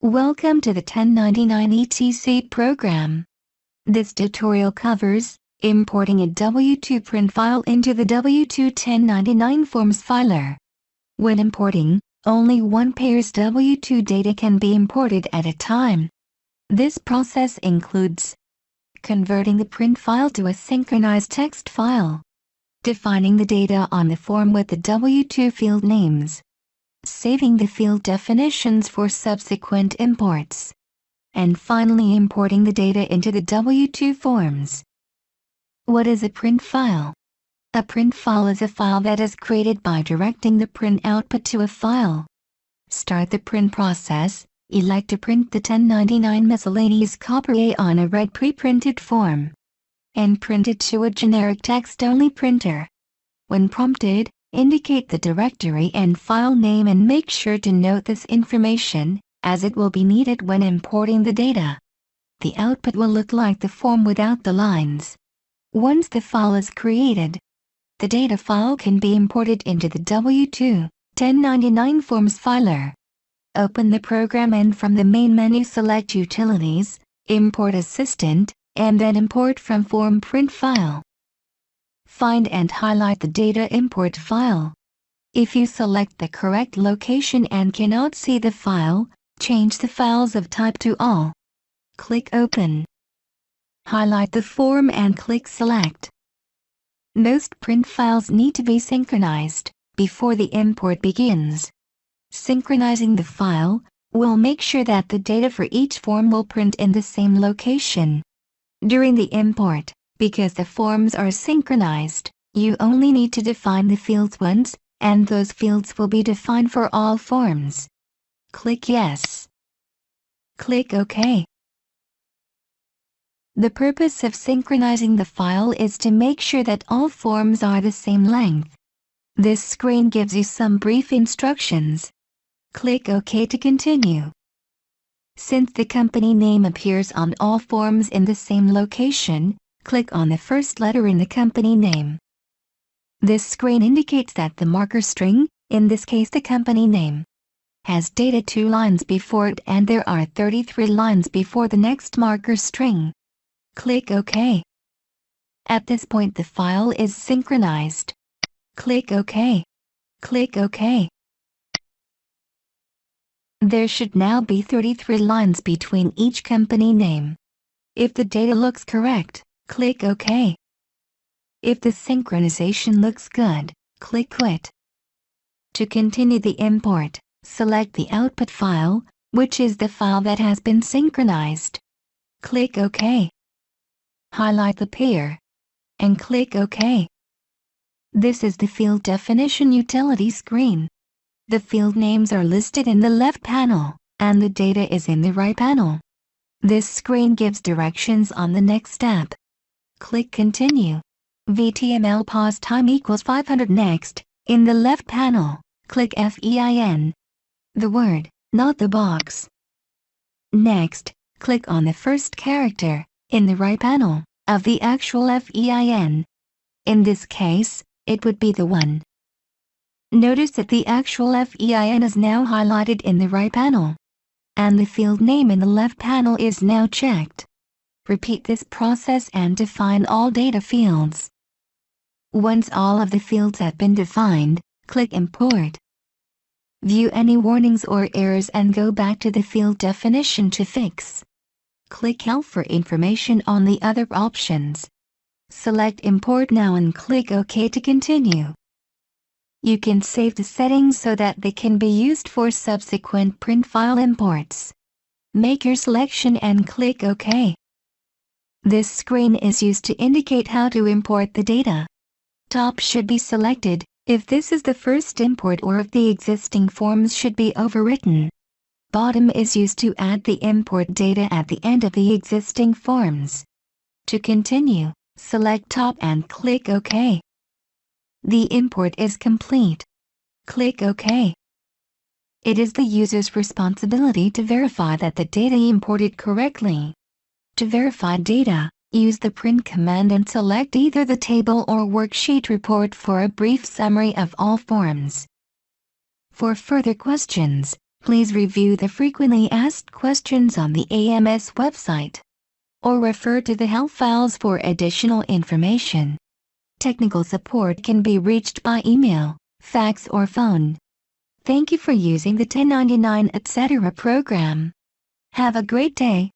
Welcome to the 1099 ETC program. This tutorial covers importing a W-2 print file into the W-2 1099 Forms filer. When importing, only one pair's W-2 data can be imported at a time. This process includes converting the print file to a synchronized text file, defining the data on the form with the W-2 field names, saving the field definitions for subsequent imports, and finally importing the data into the W-2 forms. What is a print file? A print file is a file that is created by directing the print output to a file. Start the print process, elect to print the 1099 miscellaneous copy A on a red pre-printed form, and print it to a generic text-only printer. When prompted, indicate the directory and file name and make sure to note this information, as it will be needed when importing the data. The output will look like the form without the lines. Once the file is created, the data file can be imported into the W-2 1099 Forms filer. Open the program and from the main menu select Utilities, Import Assistant, and then Import from Form Print File. Find and highlight the data import file. If you select the correct location and cannot see the file, change the files of type to All. Click Open. Highlight the form and click Select. Most print files need to be synchronized before the import begins. Synchronizing the file will make sure that the data for each form will print in the same location. During the import, because the forms are synchronized, you only need to define the fields once, and those fields will be defined for all forms. Click Yes. Click OK. The purpose of synchronizing the file is to make sure that all forms are the same length. This screen gives you some brief instructions. Click OK to continue. Since the company name appears on all forms in the same location, click on the first letter in the company name. This screen indicates that the marker string, in this case the company name, has data 2 lines before it and there are 33 lines before the next marker string. Click OK. At this point the file is synchronized. Click OK. Click OK. There should now be 33 lines between each company name. If the data looks correct, click OK. If the synchronization looks good, click Quit. To continue the import, select the output file, which is the file that has been synchronized. Click OK. Highlight the pair, and click OK. This is the field definition utility screen. The field names are listed in the left panel, and the data is in the right panel. This screen gives directions on the next step. Click Continue. VTML pause time equals 500. Next, in the left panel, click FEIN. The word, not the box. Next, click on the first character, in the right panel, of the actual FEIN. In this case, it would be the 1. Notice that the actual FEIN is now highlighted in the right panel, and the field name in the left panel is now checked. Repeat this process and define all data fields. Once all of the fields have been defined, click Import. View any warnings or errors and go back to the field definition to fix. Click Help for information on the other options. Select Import Now and click OK to continue. You can save the settings so that they can be used for subsequent print file imports. Make your selection and click OK. This screen is used to indicate how to import the data. Top should be selected if this is the first import or if the existing forms should be overwritten. Bottom is used to add the import data at the end of the existing forms. To continue, select Top and click OK. The import is complete. Click OK. It is the user's responsibility to verify that the data imported correctly. To verify data, use the print command and select either the table or worksheet report for a brief summary of all forms. For further questions, Please review the frequently asked questions on the AMS website, or refer to the help files for additional information. Technical support can be reached by email, fax or phone. Thank you for using the 1099 etc. program. Have a great day.